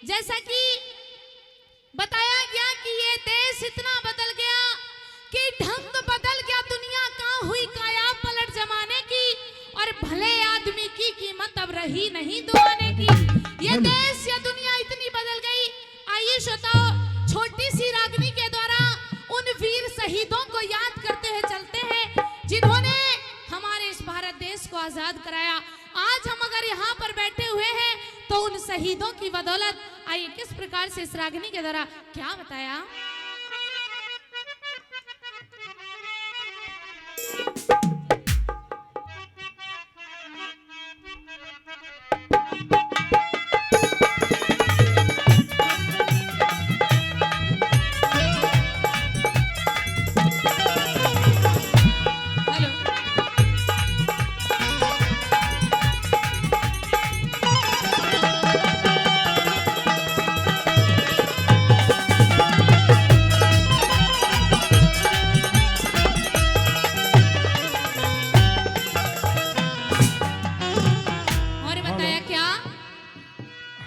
जैसा कि बताया गया कि ये देश इतना बदल गया कि ढंग बदल गया, दुनिया कहाँ हुई काया पलट जमाने की, और भले आदमी की कीमत अब रही नहीं दो आने की। ये देश या दुनिया इतनी बदल गई। आइए श्रोताओ, छोटी सी रागनी के द्वारा उन वीर शहीदों को याद करते हुए चलते हैं जिन्होंने हमारे इस भारत देश को आजाद कराया। आज हम अगर यहाँ पर बैठे हुए हैं तो उन शहीदों की बदौलत। आइए किस प्रकार से इस रागनी के द्वारा क्या बताया।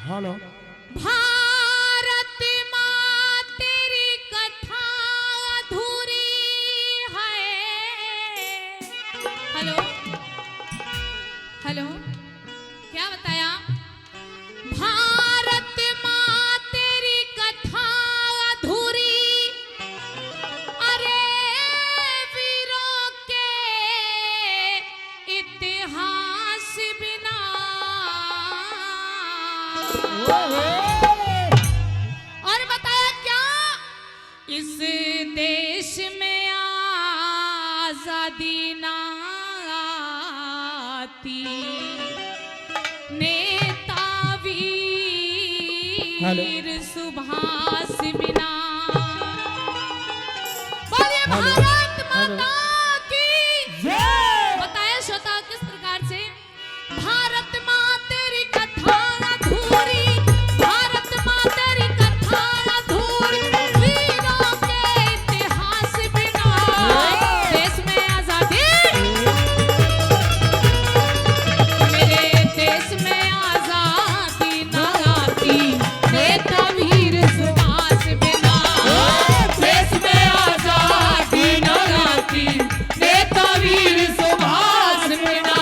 हेलो। भारत माँ तेरी कथा अधूरी है। हेलो हेलो, क्या बताया। भारत माँ तेरी कथा अधूरी, अरे वीरों के इतिहास बिना। और बताया क्या, इस देश में आजादी ना आती, नेता वीर सुभाष बिना। बोलिए भारत माता की जय। बताया श्रोता किस प्रकार से। भारत माँ तेरी कथा अधूरी, भारत माँ तेरी कथा अधूरी, वीरों के इतिहास बिना देश में आजादी, मेरे देश में आजादी ना आती, नेता वीर सुभाष बिना। देश में आजादी ना आती, नेता वीर सुभाष बिना।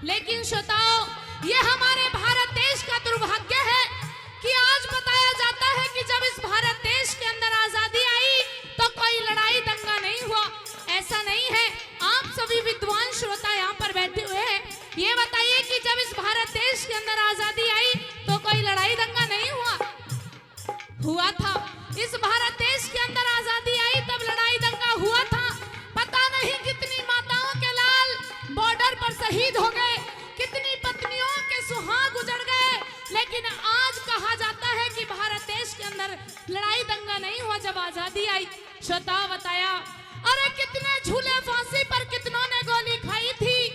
लेकिन श्रोताओ, ये हमारे भारत देश का दुर्भाग्य है कि आज बताया जाता है कि जब इस भारत देश के अंदर आजादी आई तो कोई लड़ाई दंगा नहीं हुआ। ऐसा नहीं है। आप सभी विद्वान श्रोता यहाँ पर बैठे हुए हैं, ये बताइए कि जब इस भारत देश के अंदर आजादी आई तो कोई लड़ाई दंगा नहीं हुआ था। इस भारत देश के अंदर आजादी आई तब लड़ाई दंगा हुआ था। पता नहीं कितनी माताओं के लाल बॉर्डर पर शहीद हो गए, कितनी पत्नियों के सुहाग उजड़ गए। लेकिन आज कहा जाता है कि भारत देश के अंदर लड़ाई दंगा नहीं हुआ जब आजादी आई। श्रोता बताया, अरे कितने झूले फांसी पर कितनों ने गोली खाई थी,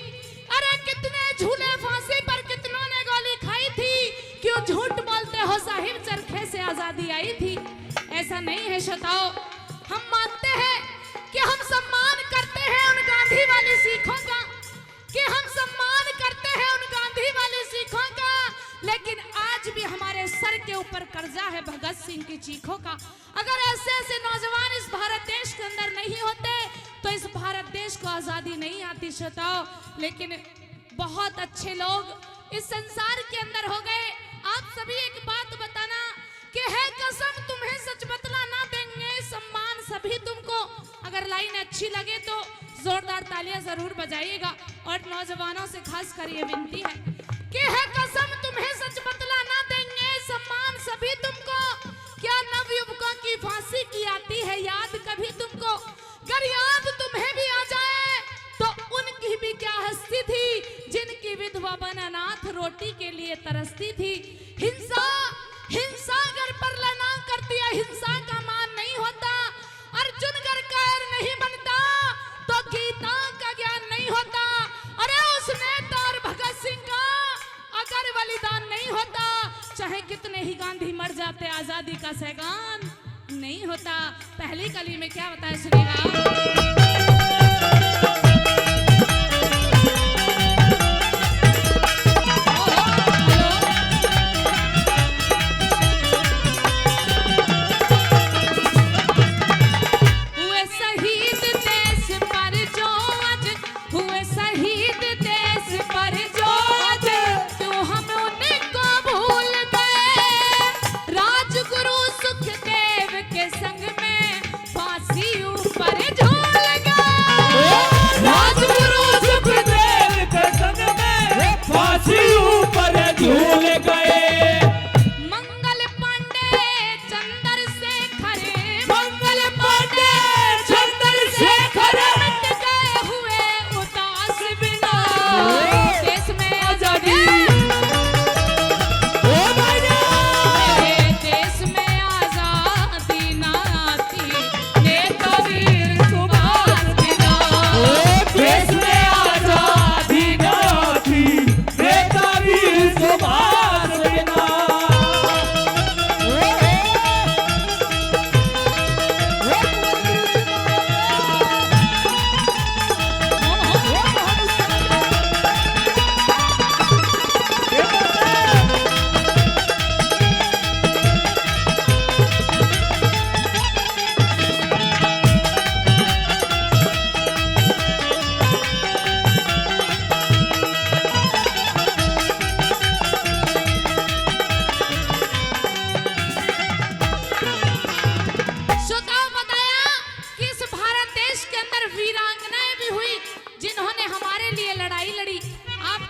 अरे कितने झूले फांसी पर कितनों ने गोली खाई थी। क्यों झूठ बोलते हो साहिब, चरखे से आजादी आई थी। ऐसा नहीं है श्रोताओ, हम मानते हैं कि हम सम्मान करते हैं उन गांधी वाली सीखों का, कि हम सम्मान करते हैं उन गांधी वाली सीखों का, लेकिन आज भी हमारे सर के ऊपर कर्जा है भगत सिंह की चीखों का। अगर ऐसे ऐसे नौजवान इस भारत देश के अंदर नहीं होते तो इस भारत देश को आजादी नहीं आती श्रोताओ। लेकिन बहुत अच्छे लोग इस संसार के अंदर हो गए। आप सभी एक बात बताना कि है कसम तुम्हें सच बतला ना देंगे सम्मान सभी तुमको। अगर लाइन अच्छी लगे तो जोरदार तालियां जरूर बजाइएगा। और नौजवानों से खास कर ये विनती है कि है कसम तुम्हें सच बतला ना देंगे सम्मान सभी तुमको, में ही गांधी मर जाते, आजादी का सैगान नहीं होता। पहली कली में क्या बताया सुनिएगा।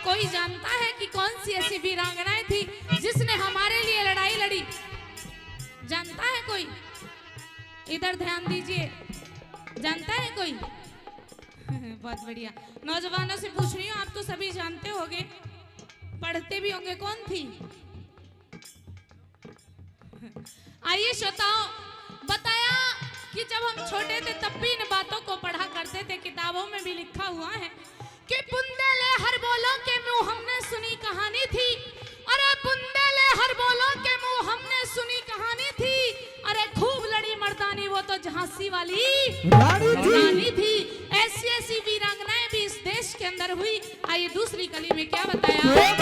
कोई जानता है कि कौन सी ऐसी वीरांगनाएं थी जिसने हमारे लिए लड़ाई लड़ी? जानता है कोई? इधर ध्यान दीजिए, जानता है कोई? बहुत बढ़िया। नौजवानों से पूछ रही हूँ, आप तो सभी जानते होंगे, पढ़ते भी होंगे। कौन थी? आइए श्रोताओं, बताया कि जब हम छोटे थे तब भी इन बातों को पढ़ा करते थे। किताबों में भी लिखा हुआ है कि बुंदेले हर बोलों के मुंह हमने सुनी कहानी थी। अरे बुंदेले हर बोलों के मुंह हमने सुनी कहानी थी। अरे खूब लड़ी मर्दानी, वो तो झांसी वाली रानी थी। ऐसी ऐसी वीरांगनाएं भी इस देश के अंदर हुई। आइए दूसरी कली में क्या बताया।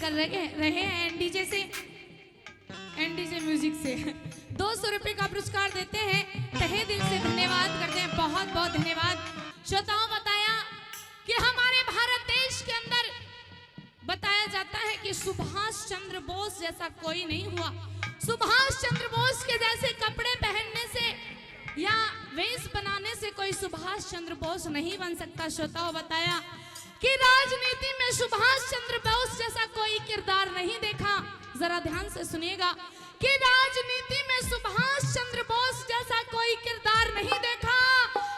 कर रहे हैं एनडीजे म्यूजिक से। 200 रुपए का पुरस्कार देते हैं। तहे दिल से धन्यवाद करते हैं, बहुत बहुत धन्यवाद। श्रोताओं, बताया कि हमारे भारत देश के अंदर बताया जाता है कि सुभाष चंद्र बोस जैसा कोई नहीं हुआ। सुभाष चंद्र बोस के जैसे कपड़े पहनने से या वेश बनाने से कोई सुभाष चंद्र बोस नहीं बन सकता। श्रोताओं, बताया कि राजनीति में सुभाष चंद्र बोस जैसा कोई किरदार नहीं देखा। जरा ध्यान से सुनिएगा कि राजनीति में सुभाष चंद्र बोस जैसा कोई किरदार नहीं देखा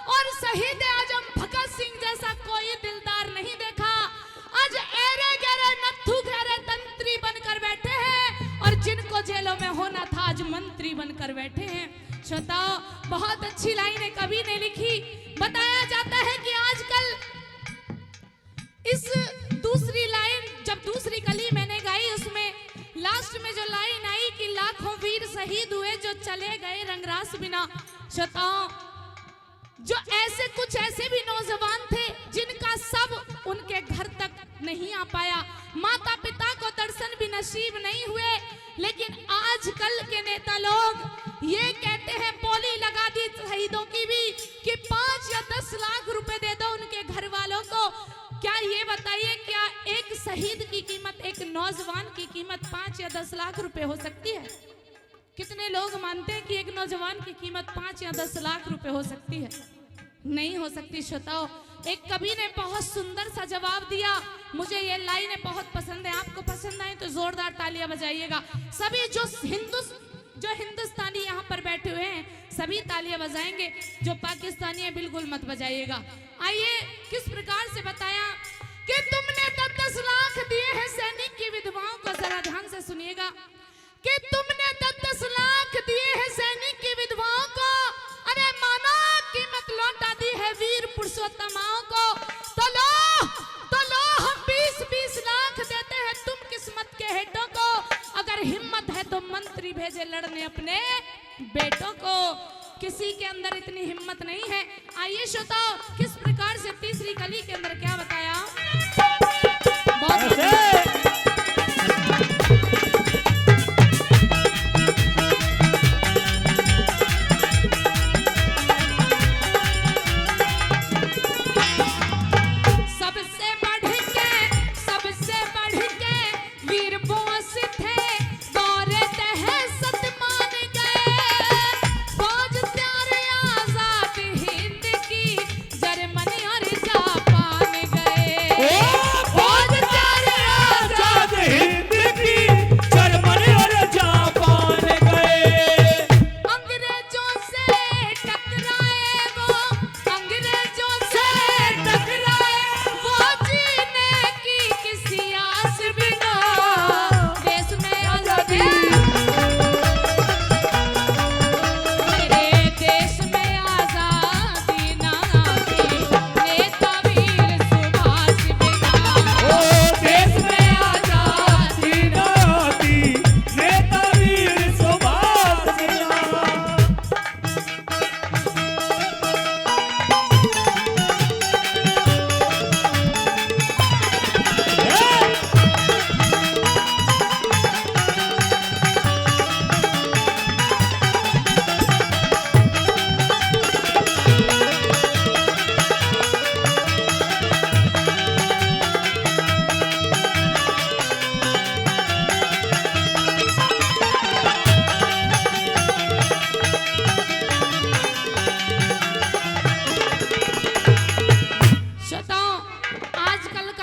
और शहीद आजम भगत सिंह जैसा कोई दिलदार नहीं देखा। आज एरे गहरे नत्थु गहरे तंत्री बनकर बैठे हैं और जिनको जेलों में होना था आज मंत्री बनकर बैठे हैं। श्रोताओ, बहुत अच्छी लाइन है, कवि ने लिखी। बताया जाता है कि आजकल इस दूसरी लाइन, जब दूसरी कली मैंने गाई, उसमें लास्ट में जो लाइन आई कि लाखों वीर शहीद हुए जो चले गए रंगरास बिना। श्रोताओं, जो ऐसे कुछ ऐसे भी नौजवान थे जिनका सब उनके घर तक नहीं आ पाया, माता पिता को दर्शन भी नसीब नहीं हुए। लेकिन आजकल के नेता लोग ये कहते हैं, बोली लगा दी शहीदों की भी कि 5 या 10 लाख रुपए दे दो उनके घर वालों को। क्या ये बताइए, क्या एक शहीद की कीमत, एक नौजवान की कीमत 5 या 10 लाख रुपए हो सकती है? कितने लोग मानते हैं कि एक नौजवान की कीमत 5 या 10 लाख रुपए हो सकती है? नहीं हो सकती। श्रोताओ, एक कवि ने बहुत सुंदर सा जवाब दिया। मुझे ये लाइनें बहुत पसंद है, आपको पसंद आए तो जोरदार तालियां बजाइएगा। सभी जो हिंदुस्तानी यहाँ पर बैठे हुए हैं सभी तालियां बजाएंगे, जो पाकिस्तानी है बिल्कुल मत बजाइएगा। आइए, किस प्रकार से बताया कि तुमने 10 लाख दिए हैं सैनिक की विधवाओं को। जरा ध्यान से सुनिएगा कि तुमने 10 लाख दिए हैं सैनिक की विधवाओं को। अरे माना कीमत लौटा दी है वीर पुरुषोत्तमाओं को। तो लो हम 20-20 लाख देते हैं तुम किस्मत के हेटों को। अगर हिम्मत है तो मंत्री भेजे लड़ने अपने बेटों को। किसी के अंदर इतनी हिम्मत नहीं है। आइए श्रोताओ, किस प्रकार से तीसरी कली के अंदर क्या बताया।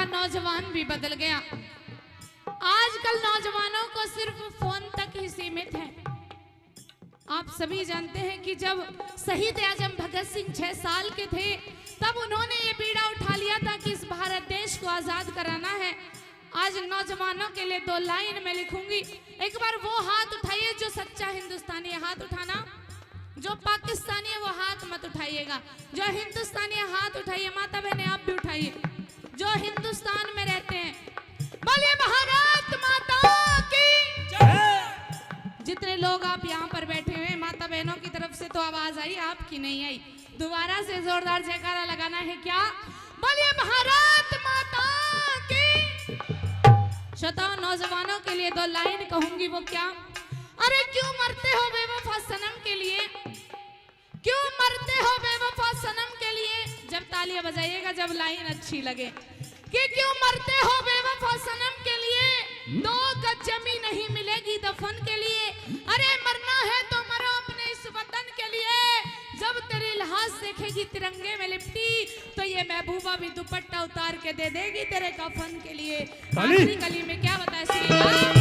नौजवान भी बदल गया। आजकल नौजवानों को सिर्फ फोन तक ही सीमित है। आप सभी जानते हैं कि जब शहीद आजम भगत सिंह 6 साल के थे तब उन्होंने ये बीड़ा उठा लिया था कि इस भारत देश को आजाद कराना है। आज नौजवानों के लिए 2 लाइन में लिखूंगी। एक बार वो हाथ उठाइए जो सच्चा हिंदुस्तानी है, हाथ उठाना। जो पाकिस्तानी है वो हाथ मत उठाइएगा। जो हिंदुस्तानी है हाथ उठाइए। माता बहने आप भी उठाइए जो हिंदुस्तान में रहते हैं। बोलिए भारत माता की जय। जितने लोग आप यहाँ पर बैठे हुए हैं माता बहनों की तरफ से तो आवाज आई, आपकी नहीं आई। दोबारा से जोरदार जयकारा लगाना है क्या? बोलिए भारत माता की। श्रोताओं, नौजवानों के लिए 2 लाइन कहूंगी, वो क्या? अरे क्यों मरते हो बेवफा सनम के लिए, क्यों मरते हो बेवफा सनम के लिए। जब तालियां बजाइएगा जब लाइन अच्छी लगे कि क्यों मरते हो बेवफा सनम के लिए, 2 गज जमीन नहीं मिलेगी दफन के लिए। अरे मरना है तो मरो अपने इस वतन के लिए, जब तेरी लाश देखेगी तिरंगे में लिपटी तो ये महबूबा भी दुपट्टा उतार के दे देगी तेरे कफन के लिए। आखिरी कली में क्या बताया श्री राम